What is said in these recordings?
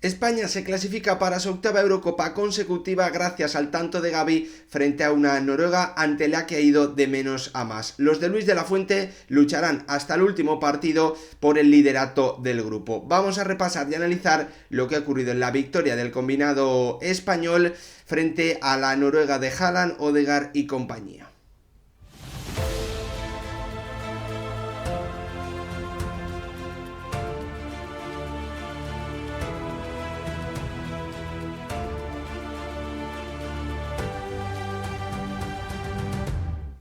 España se clasifica para su octava Eurocopa consecutiva gracias al tanto de Gavi frente a una Noruega ante la que ha ido de menos a más. Los de Luis de la Fuente lucharán hasta el último partido por el liderato del grupo. Vamos a repasar y analizar lo que ha ocurrido en la victoria del combinado español frente a la Noruega de Haaland, Ødegaard y compañía.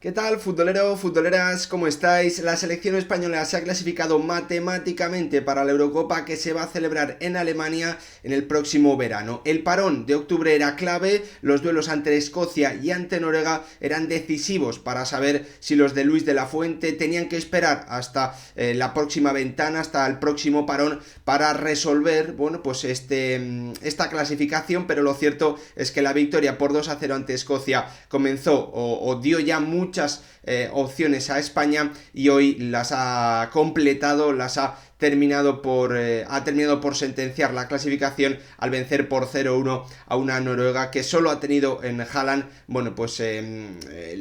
¿Qué tal, futbolero, futboleras? ¿Cómo estáis? La selección española se ha clasificado matemáticamente para la Eurocopa que se va a celebrar en Alemania en el próximo verano. El parón de octubre era clave, los duelos ante Escocia y ante Noruega eran decisivos para saber si los de Luis de la Fuente tenían que esperar hasta la próxima ventana, hasta el próximo parón para resolver, bueno, pues esta clasificación, pero lo cierto es que la victoria por 2-0 ante Escocia comenzó o dio ya muchas opciones a España y hoy las ha completado, ha terminado por sentenciar la clasificación al vencer por 0-1 a una Noruega que solo ha tenido en Haaland, bueno, pues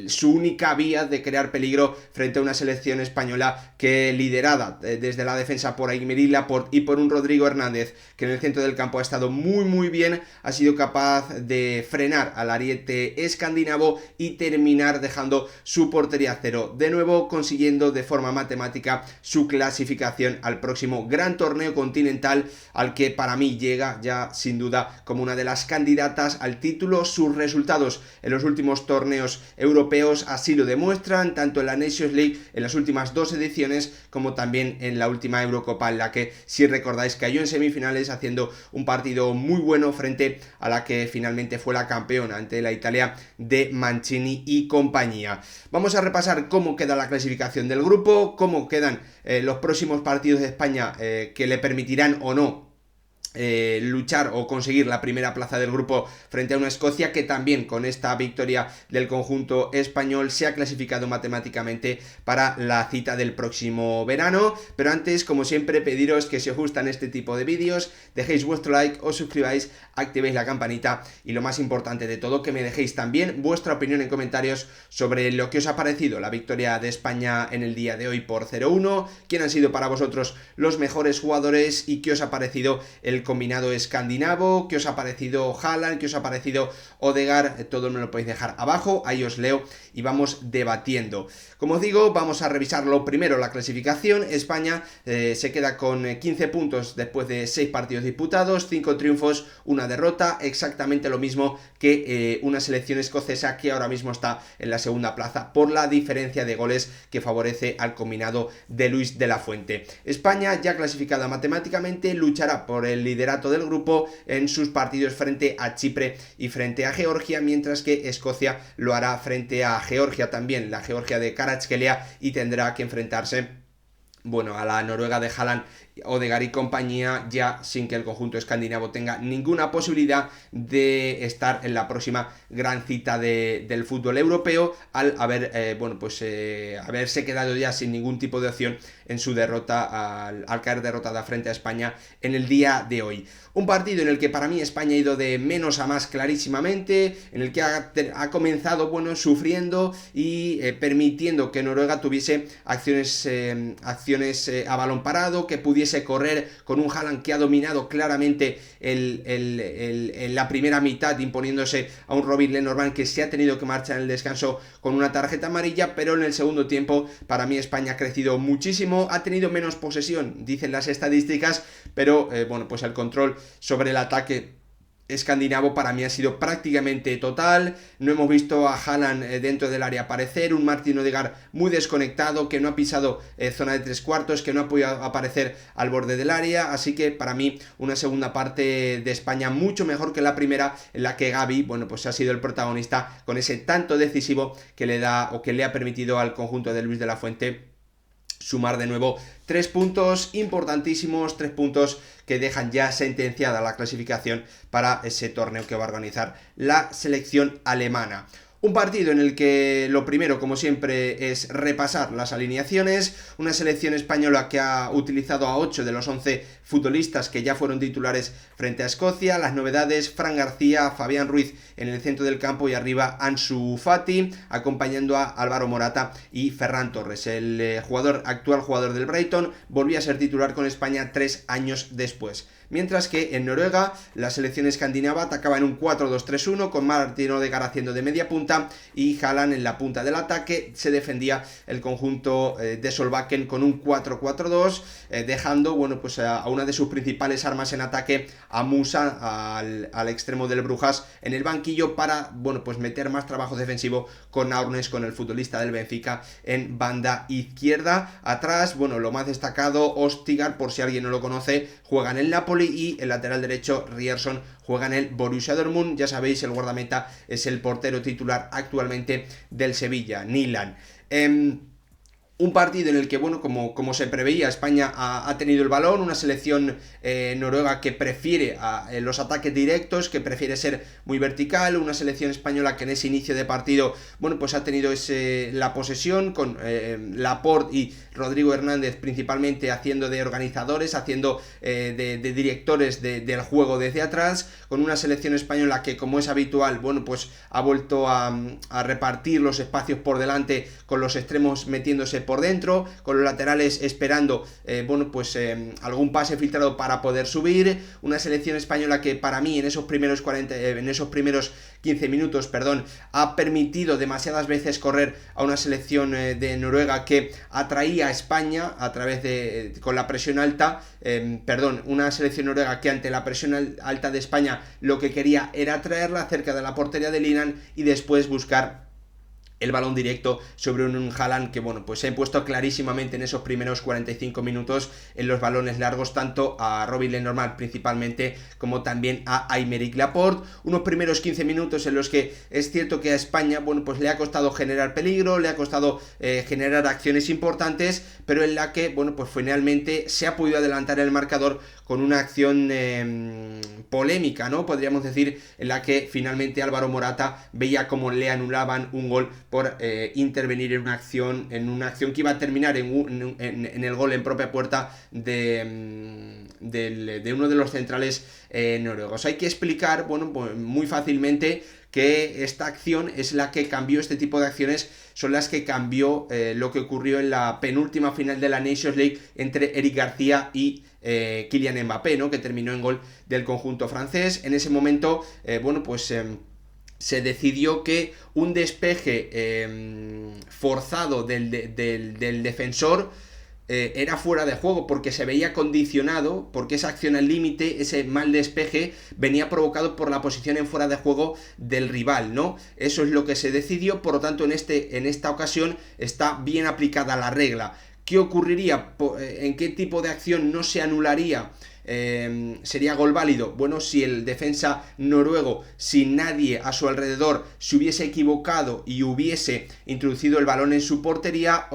su única vía de crear peligro frente a una selección española que liderada desde la defensa por Aymeric Laporte y por un Rodrigo Hernández que en el centro del campo ha estado muy bien, ha sido capaz de frenar al ariete escandinavo y terminar dejando su portería a cero, de nuevo consiguiendo de forma matemática su clasificación al próximo gran torneo continental al que para mí llega ya sin duda como una de las candidatas al título. Sus resultados en los últimos torneos europeos así lo demuestran, tanto en la Nations League en las últimas dos ediciones como también en la última Eurocopa, en la que, si recordáis, cayó en semifinales haciendo un partido muy bueno frente a la que finalmente fue la campeona ante la Italia de Mancini y compañía. Vamos a repasar cómo queda la clasificación del grupo, cómo quedan los próximos partidos de España que le permitirán o no luchar o conseguir la primera plaza del grupo frente a una Escocia que también con esta victoria del conjunto español se ha clasificado matemáticamente para la cita del próximo verano. Pero antes, como siempre, pediros que si os gustan este tipo de vídeos dejéis vuestro like, os suscribáis, activéis la campanita y lo más importante de todo, que me dejéis también vuestra opinión en comentarios sobre lo que os ha parecido la victoria de España en el día de hoy por 0-1, quién han sido para vosotros los mejores jugadores y qué os ha parecido el combinado escandinavo, qué os ha parecido Haaland, qué os ha parecido Ødegaard. Todo me lo podéis dejar abajo, ahí os leo y vamos debatiendo. Como os digo, vamos a revisarlo primero la clasificación. España se queda con 15 puntos después de 6 partidos disputados, 5 triunfos, una derrota, exactamente lo mismo que una selección escocesa que ahora mismo está en la segunda plaza por la diferencia de goles que favorece al combinado de Luis de la Fuente. España, ya clasificada matemáticamente, luchará por el liderato del grupo en sus partidos frente a Chipre y frente a Georgia, mientras que Escocia lo hará frente a Georgia también, la Georgia de Kvaratskhelia, y tendrá que enfrentarse, bueno, a la Noruega de Haaland, Ødegaard y compañía, ya sin que el conjunto escandinavo tenga ninguna posibilidad de estar en la próxima gran cita del fútbol europeo al haberse quedado ya sin ningún tipo de opción en su derrota al caer derrotada frente a España en el día de hoy. Un partido en el que para mí España ha ido de menos a más clarísimamente, en el que ha comenzado, bueno, sufriendo y permitiendo que Noruega tuviese acciones a balón parado, que pudiese correr con un Haaland que ha dominado claramente la primera mitad, imponiéndose a un Robin Lenormand que se ha tenido que marchar en el descanso con una tarjeta amarilla. Pero en el segundo tiempo para mí España ha crecido muchísimo, ha tenido menos posesión, dicen las estadísticas, pero pues el control sobre el ataque escandinavo para mí ha sido prácticamente total. No hemos visto a Haaland dentro del área aparecer, un Martin Ødegaard muy desconectado, que no ha pisado zona de tres cuartos, que no ha podido aparecer al borde del área. Así que para mí una segunda parte de España mucho mejor que la primera, en la que Gavi, pues ha sido el protagonista con ese tanto decisivo que le da o que le ha permitido al conjunto de Luis de la Fuente sumar de nuevo 3 puntos importantísimos, 3 puntos que dejan ya sentenciada la clasificación para ese torneo que va a organizar la selección alemana. Un partido en el que lo primero, como siempre, es repasar las alineaciones. Una selección española que ha utilizado a 8 de los 11 futbolistas que ya fueron titulares frente a Escocia. Las novedades: Fran García, Fabián Ruiz en el centro del campo y arriba Ansu Fati, acompañando a Álvaro Morata y Ferran Torres. El actual jugador del Brighton volvía a ser titular con España 3 años después. Mientras que en Noruega la selección escandinava atacaba en un 4-2-3-1 con Martin Odegaard haciendo de media punta y Haaland en la punta del ataque. Se defendía el conjunto de Solbakken con un 4-4-2, dejando pues a una de sus principales armas en ataque, a Musa, al extremo del Brujas, en el banquillo para pues meter más trabajo defensivo con Aurnes, con el futbolista del Benfica, en banda izquierda. Atrás, lo más destacado, Ostigar, por si alguien no lo conoce, juega en el Napoli, y el lateral derecho Ryerson juega en el Borussia Dortmund. Ya sabéis, el guardameta es el portero titular actualmente del Sevilla, Nilan. Un partido en el que, como se preveía, España ha tenido el balón, una selección noruega que prefiere los ataques directos, que prefiere ser muy vertical, una selección española que en ese inicio de partido, pues ha tenido la posesión con Laporte y Rodrigo Hernández principalmente haciendo de organizadores, haciendo de directores del juego desde atrás, con una selección española que, como es habitual, pues ha vuelto a repartir los espacios por delante, con los extremos metiéndose por dentro, con los laterales esperando algún pase filtrado para poder subir. Una selección española que para mí en esos primeros 15 minutos, ha permitido demasiadas veces correr a una selección de Noruega que atraía a España a través con la presión alta. Una selección noruega que ante la presión alta de España lo que quería era traerla cerca de la portería de Linan y después buscar el balón directo sobre un Haaland que, se ha impuesto clarísimamente en esos primeros 45 minutos en los balones largos, tanto a Robin Lenormand principalmente, como también a Aymeric Laporte. Unos primeros 15 minutos en los que es cierto que a España, le ha costado generar peligro, le ha costado generar acciones importantes, pero en la que, finalmente se ha podido adelantar el marcador con una acción polémica, ¿no? Podríamos decir, en la que finalmente Álvaro Morata veía como le anulaban un gol por intervenir en una acción que iba a terminar en el gol en propia puerta de uno de los centrales noruegos. Hay que explicar, muy fácilmente, que esta acción es la que cambió, este tipo de acciones son las que cambió lo que ocurrió en la penúltima final de la Nations League entre Eric García y Kylian Mbappé, ¿no? Que terminó en gol del conjunto francés. En ese momento, se decidió que un despeje forzado del defensor era fuera de juego, porque se veía condicionado, porque esa acción al límite, ese mal despeje, venía provocado por la posición en fuera de juego del rival, ¿no? Eso es lo que se decidió. Por lo tanto, en esta ocasión está bien aplicada la regla. ¿Qué ocurriría? ¿En qué tipo de acción no se anularía? ¿Sería gol válido? Si el defensa noruego, sin nadie a su alrededor, se hubiese equivocado y hubiese introducido el balón en su portería,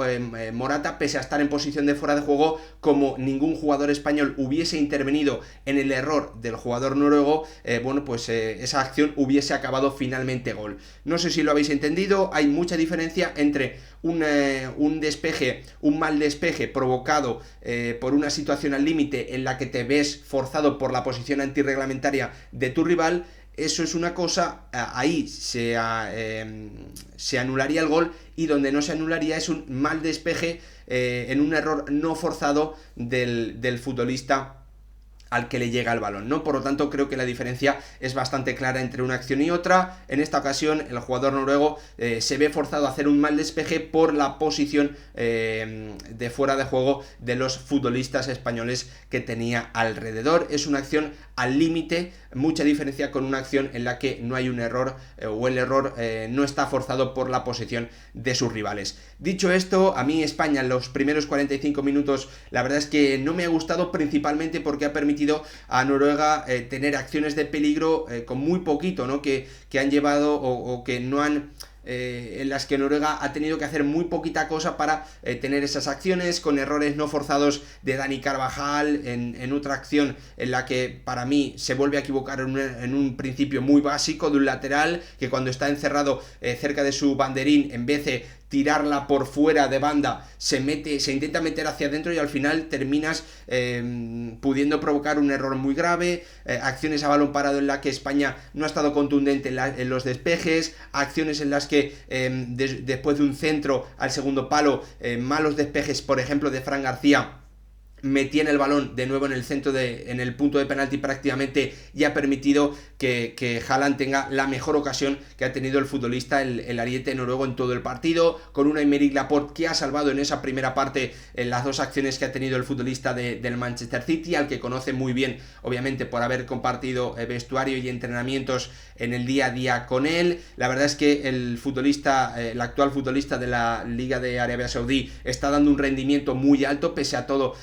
Morata, pese a estar en posición de fuera de juego, como ningún jugador español hubiese intervenido en el error del jugador noruego, esa acción hubiese acabado finalmente gol. No sé si lo habéis entendido. Hay mucha diferencia entre un mal despeje provocado por una situación al límite en la que te ves forzado por la posición antirreglamentaria de tu rival. Eso es una cosa, ahí se anularía el gol, y donde no se anularía es un mal despeje en un error no forzado del futbolista al que le llega el balón, ¿no? Por lo tanto, creo que la diferencia es bastante clara entre una acción y otra. En esta ocasión, el jugador noruego se ve forzado a hacer un mal despeje por la posición de fuera de juego de los futbolistas españoles que tenía alrededor. Es una acción al límite, mucha diferencia con una acción en la que no hay un error o el error no está forzado por la posición de sus rivales. Dicho esto, a mí España en los primeros 45 minutos la verdad es que no me ha gustado, principalmente porque ha permitido a Noruega tener acciones de peligro con muy poquito, ¿no? Que han llevado o que no han en las que Noruega ha tenido que hacer muy poquita cosa para tener esas acciones, con errores no forzados de Dani Carvajal en otra acción en la que para mí se vuelve a equivocar en un principio muy básico de un lateral, que cuando está encerrado cerca de su banderín, en vez de tirarla por fuera de banda, se intenta meter hacia adentro y al final terminas pudiendo provocar un error muy grave, acciones a balón parado en la que España no ha estado contundente en los despejes, acciones en las que después de un centro al segundo palo, malos despejes, por ejemplo de Fran García, metían el balón de nuevo en el centro en el punto de penalti prácticamente, y ha permitido que Haaland tenga la mejor ocasión que ha tenido el futbolista, el ariete noruego, en todo el partido, con una Aymeric Laporte que ha salvado en esa primera parte en las dos acciones que ha tenido el futbolista del Manchester City, al que conoce muy bien, obviamente por haber compartido vestuario y entrenamientos en el día a día con él. La verdad es que el actual futbolista de la Liga de Arabia Saudí está dando un rendimiento muy alto, pese a todo,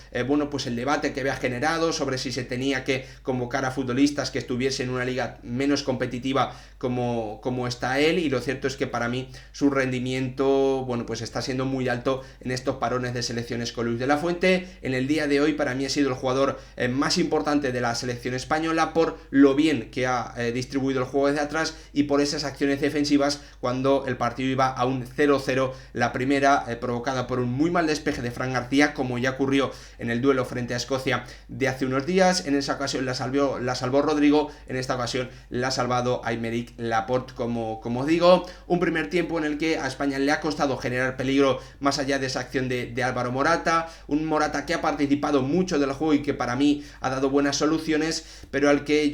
pues el debate que había generado sobre si se tenía que convocar a futbolistas que estuviesen en una liga menos competitiva como está él, y lo cierto es que para mí su rendimiento, pues está siendo muy alto en estos parones de selecciones con Luis de la Fuente. En el día de hoy para mí ha sido el jugador más importante de la selección española, por lo bien que ha distribuido el juego desde atrás y por esas acciones defensivas cuando el partido iba a un 0-0, la primera provocada por un muy mal despeje de Fran García, como ya ocurrió en el duelo frente a Escocia de hace unos días. En esa ocasión la salvó Rodrigo, en esta ocasión la ha salvado Aymeric Laporte, como os digo. Un primer tiempo en el que a España le ha costado generar peligro más allá de esa acción de Álvaro Morata, un Morata que ha participado mucho del juego y que para mí ha dado buenas soluciones, pero al que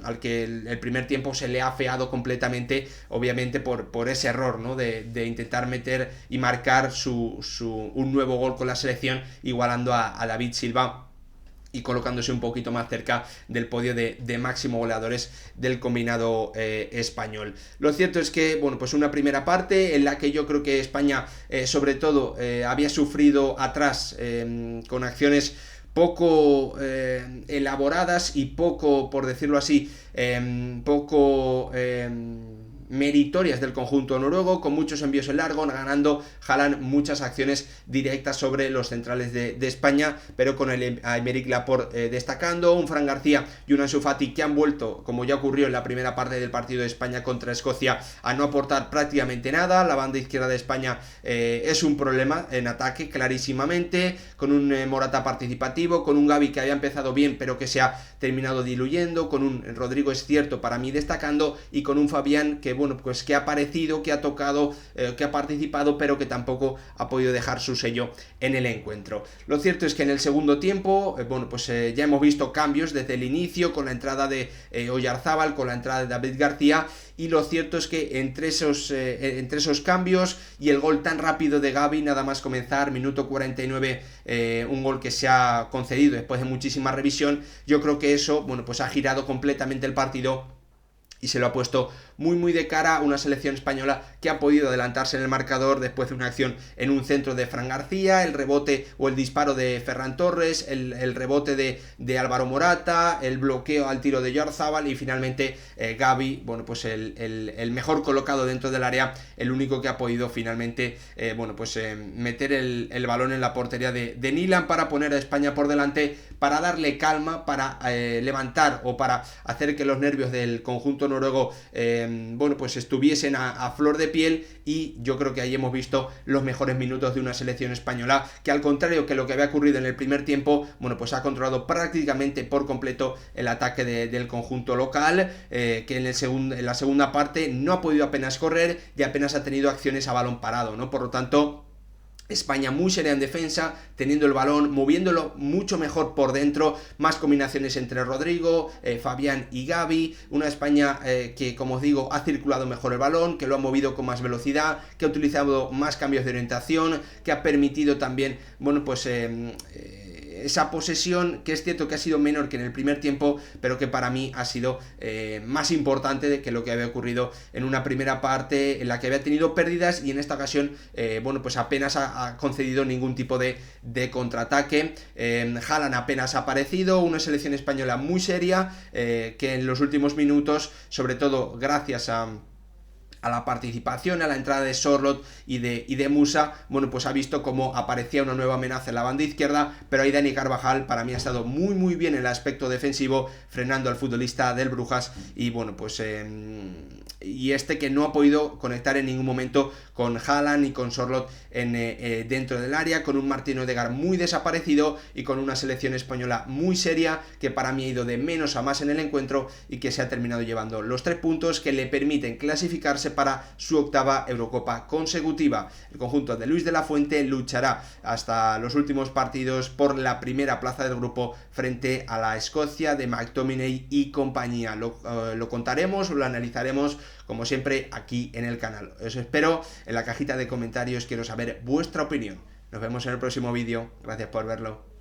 al que el primer tiempo se le ha afeado completamente, obviamente por ese error, ¿no? de intentar meter y marcar un nuevo gol con la selección, igualando a David Silva y colocándose un poquito más cerca del podio de máximo goleadores del combinado español. Lo cierto es que, una primera parte en la que yo creo que España, sobre todo, había sufrido atrás con acciones poco elaboradas y poco, por decirlo así, meritorias del conjunto noruego, con muchos envíos en largo, ganando Haaland muchas acciones directas sobre los centrales de España, pero con el Aymeric Laporte destacando, un Fran García y un Ansu Fati que han vuelto, como ya ocurrió en la primera parte del partido de España contra Escocia, a no aportar prácticamente nada. La banda izquierda de España es un problema en ataque, clarísimamente, con un Morata participativo, con un Gavi que había empezado bien pero que se ha terminado diluyendo, con un Rodrigo, es cierto, para mí destacando, y con un Fabián que que ha aparecido, que ha tocado, que ha participado, pero que tampoco ha podido dejar su sello en el encuentro. Lo cierto es que en el segundo tiempo, ya hemos visto cambios desde el inicio, con la entrada de Oyarzábal, con la entrada de David García, y lo cierto es que entre esos cambios y el gol tan rápido de Gavi, nada más comenzar, minuto 49, un gol que se ha concedido después de muchísima revisión, yo creo que eso, ha girado completamente el partido y se lo ha puesto muy de cara a una selección española que ha podido adelantarse en el marcador después de una acción en un centro de Fran García, el rebote o el disparo de Ferran Torres, el rebote de Álvaro Morata, el bloqueo al tiro de Oyarzábal y finalmente Gavi, el mejor colocado dentro del área, el único que ha podido finalmente meter el balón en la portería de Nyland para poner a España por delante, para darle calma, para levantar o para hacer que los nervios del conjunto noruego estuviesen a flor de piel, y yo creo que ahí hemos visto los mejores minutos de una selección española que, al contrario que lo que había ocurrido en el primer tiempo, ha controlado prácticamente por completo el ataque del conjunto local, que en la segunda parte no ha podido apenas correr y apenas ha tenido acciones a balón parado, ¿no? Por lo tanto, España muy seria en defensa, teniendo el balón, moviéndolo mucho mejor por dentro, más combinaciones entre Rodrigo, Fabián y Gavi, una España que, como os digo, ha circulado mejor el balón, que lo ha movido con más velocidad, que ha utilizado más cambios de orientación, que ha permitido también, esa posesión, que es cierto que ha sido menor que en el primer tiempo, pero que para mí ha sido más importante que lo que había ocurrido en una primera parte en la que había tenido pérdidas, y en esta ocasión apenas ha concedido ningún tipo de contraataque. Haaland apenas ha aparecido, una selección española muy seria, que en los últimos minutos, sobre todo gracias a a la participación, a la entrada de Sorloth y de Musa, bueno, pues ha visto cómo aparecía una nueva amenaza en la banda izquierda, pero ahí Dani Carvajal para mí ha estado muy bien en el aspecto defensivo, frenando al futbolista del Brujas, y bueno, pues y que no ha podido conectar en ningún momento con Haaland y con Sorloth dentro del área, con un Martín Odegaard muy desaparecido y con una selección española muy seria que para mí ha ido de menos a más en el encuentro y que se ha terminado llevando los 3 puntos que le permiten clasificarse para su 8ª Eurocopa consecutiva. El conjunto de Luis de la Fuente luchará hasta los últimos partidos por la primera plaza del grupo frente a la Escocia de McTominay y compañía. Lo contaremos, lo analizaremos como siempre aquí en el canal. Os espero en la cajita de comentarios, quiero saber vuestra opinión. Nos vemos en el próximo vídeo, gracias por verlo.